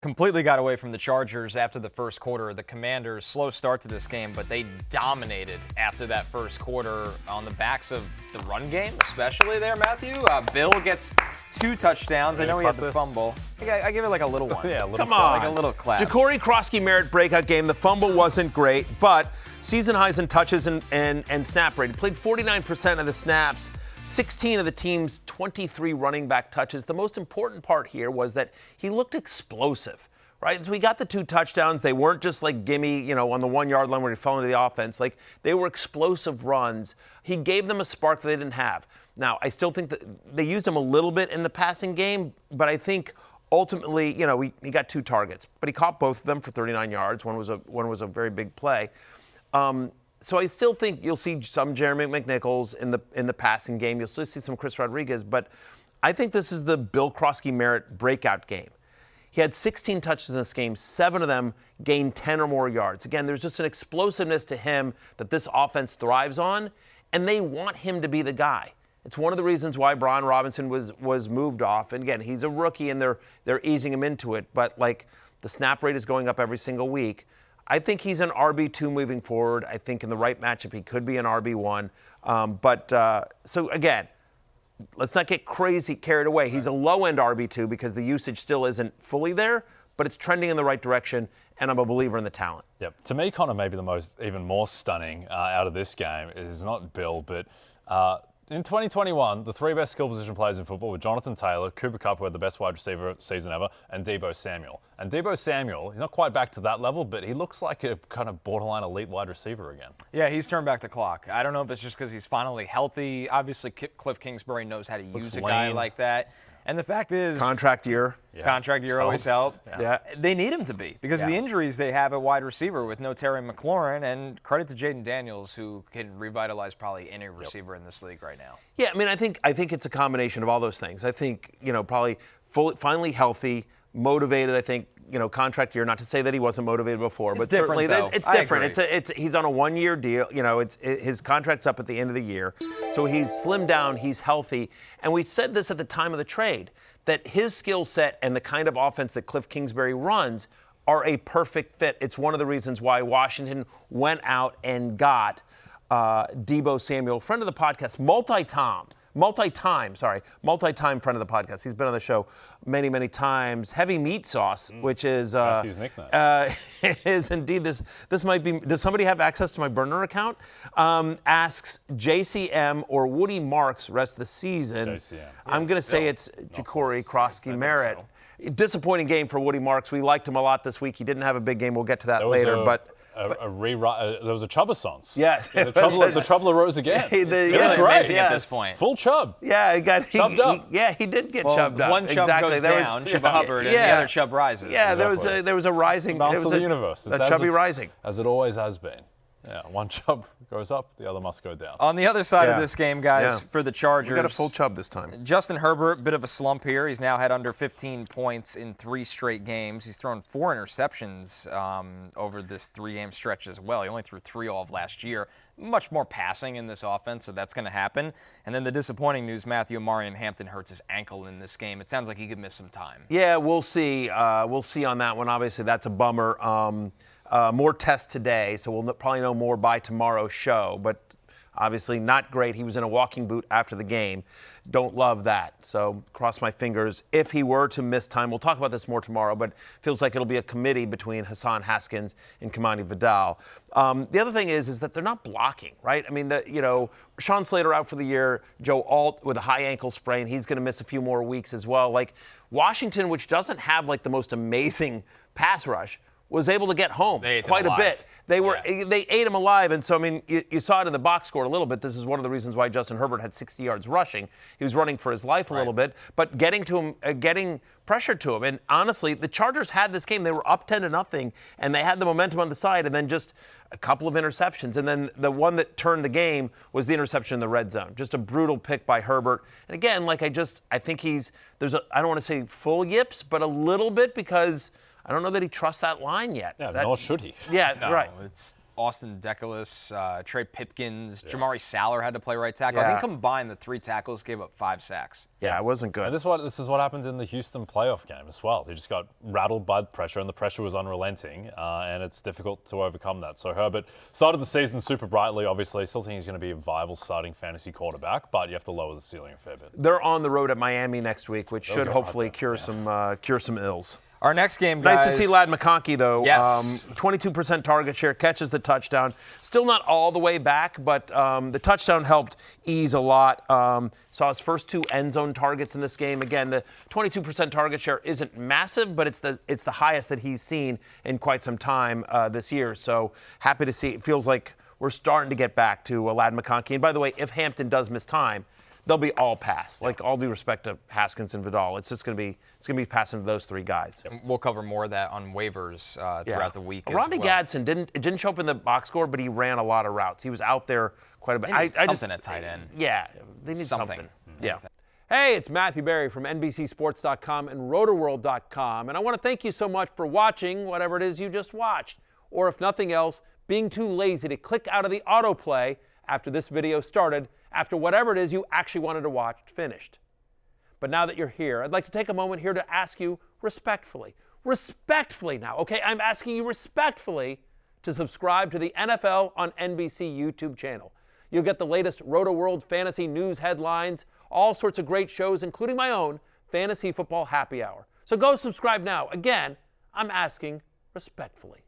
completely got away from the Chargers after the first quarter. The Commanders, slow start to this game, but they dominated after that first quarter on the backs of the run game, especially there, Matthew. Bill gets 2 touchdowns. I know he had the fumble. I give it like a little one. Yeah, a little. Come on. Like a little clap. Jacory Croskey-Merritt breakout game. The fumble wasn't great, but season highs in touches and snap rate. He played 49% of the snaps. 16 of the team's 23 running back touches. The most important part here was that he looked explosive, right? So he got the 2 touchdowns. They weren't just like gimme, on the 1 yard line where he fell into the offense. Like, they were explosive runs. He gave them a spark that they didn't have. Now, I still think that they used him a little bit in the passing game, but I think ultimately, he got 2 targets, but he caught both of them for 39 yards. One was a very big play. So I still think you'll see some Jeremy McNichols in the passing game. You'll still see some Chris Rodriguez, but I think this is the Bill Croskey-Merritt breakout game. He had 16 touches in this game. 7 of them gained 10 or more yards. Again, there's just an explosiveness to him that this offense thrives on, and they want him to be the guy. It's one of the reasons why Brian Robinson was moved off. And again, he's a rookie, and they're easing him into it. But like, the snap rate is going up every single week. I think he's an RB2 moving forward. I think in the right matchup, he could be an RB1. So again, let's not get crazy carried away. He's a low-end RB2 because the usage still isn't fully there, but it's trending in the right direction, and I'm a believer in the talent. Yep. To me, Connor, maybe the most, even more stunning out of this game is not Bill, but in 2021, the 3 best skill position players in football were Jonathan Taylor, Cooper Kupp, who had the best wide receiver season ever, and Deebo Samuel. And Deebo Samuel, he's not quite back to that level, but he looks like a kind of borderline elite wide receiver again. Yeah, he's turned back the clock. I don't know if it's just because he's finally healthy. Obviously, Cliff Kingsbury knows how to use a guy like that. And the fact is, contract year always help. Yeah. They need him to be because of the injuries they have at wide receiver with no Terry McLaurin, and credit to Jaden Daniels, who can revitalize probably any receiver in this league right now. Yeah, I mean, I think it's a combination of all those things. I think, probably finally healthy, motivated. I think, contract year, not to say that he wasn't motivated before, but certainly it's different. He's on a 1-year deal. His contract's up at the end of the year. So he's slimmed down, he's healthy. And we said this at the time of the trade, that his skill set and the kind of offense that Cliff Kingsbury runs are a perfect fit. It's one of the reasons why Washington went out and got Deebo Samuel, friend of the podcast, multi-time friend of the podcast. He's been on the show many, many times. Heavy Meat Sauce, which is Matthew's nickname. Is indeed this might be. Does somebody have access to my burner account? Asks JCM or Woody Marks rest of the season. JCM. I'm going to say it's Jacory Croskey-Merritt. Disappointing game for Woody Marks. We liked him a lot this week. He didn't have a big game. We'll get to that later, but. There was a Chubb-a-sance. Yeah. The Chubb rose again. It's really amazing at this point. Full Chubb. Yeah, chubbed up. He did get chubbed up. One Chubb goes down, Chuba Hubbard, and the other Chubb rises. Yeah, there was a rising. Bounce of the universe. A chubby rising. As it always has been. Yeah, one Chubb goes up, the other must go down. On the other side of this game, guys, for the Chargers. We got a full Chubb this time. Justin Herbert, bit of a slump here. He's now had under 15 points in 3 straight games. He's thrown 4 interceptions over this 3-game stretch as well. He only threw 3 all of last year. Much more passing in this offense, so that's going to happen. And then the disappointing news, Matthew, Omarion Hampton hurts his ankle in this game. It sounds like he could miss some time. Yeah, we'll see. We'll see on that one. Obviously, that's a bummer. More tests today, so we'll probably know more by tomorrow's show. But obviously not great. He was in a walking boot after the game. Don't love that. So cross my fingers. If he were to miss time, we'll talk about this more tomorrow, but feels like it'll be a committee between Hassan Haskins and Kamani Vidal. The other thing is that they're not blocking, right? I mean, Sean Slater out for the year, Joe Alt with a high ankle sprain. He's going to miss a few more weeks as well. Like Washington, which doesn't have like the most amazing pass rush, was able to get home quite a bit. They ate him alive, and so I mean, you saw it in the box score a little bit. This is one of the reasons why Justin Herbert had 60 yards rushing. He was running for his life a little bit, but getting to him, getting pressure to him. And honestly, the Chargers had this game. They were up 10-0, and they had the momentum on the side, and then just a couple of interceptions. And then the one that turned the game was the interception in the red zone. Just a brutal pick by Herbert. And again, I think I don't want to say full yips, but a little bit because I don't know that he trusts that line yet. Yeah, nor should he. Yeah, no, right. Austin Deculus, Trey Pipkins, Jamari Saller had to play right tackle. I think combined, the 3 tackles gave up 5 sacks. Yeah, it wasn't good. And this is what happened in the Houston playoff game as well. They just got rattled by the pressure, and the pressure was unrelenting, and it's difficult to overcome that. So Herbert started the season super brightly, obviously. Still think he's going to be a viable starting fantasy quarterback, but you have to lower the ceiling a fair bit. They're on the road at Miami next week, which should hopefully cure some ills. Our next game, guys. Nice to see Ladd McConkey, though. Yes. 22% target share, catches the touchdown. Still not all the way back, but the touchdown helped ease a lot. Saw his first 2 end zone targets in this game. Again, the 22% target share isn't massive, but it's the highest that he's seen in quite some time this year. So happy to see. It feels like we're starting to get back to Ladd McConkey. And by the way, if Hampton does miss time, they'll be all pass. Like, all due respect to Haskins and Vidal, it's just going to be passing to those 3 guys. We'll cover more of that on waivers throughout the week. Rodney Gadsden didn't show up in the box score, but he ran a lot of routes. He was out there quite a bit. They need something at tight end. Yeah, they need something. Yeah. Hey, it's Matthew Berry from NBCSports.com and RotorWorld.com, and I want to thank you so much for watching whatever it is you just watched, or if nothing else, being too lazy to click out of the autoplay after this video started, after whatever it is you actually wanted to watch finished. But now that you're here, I'd like to take a moment here to ask you respectfully now, okay? I'm asking you respectfully to subscribe to the NFL on NBC YouTube channel. You'll get the latest Roto-World fantasy news headlines, all sorts of great shows, including my own Fantasy Football Happy Hour. So go subscribe now. Again, I'm asking respectfully.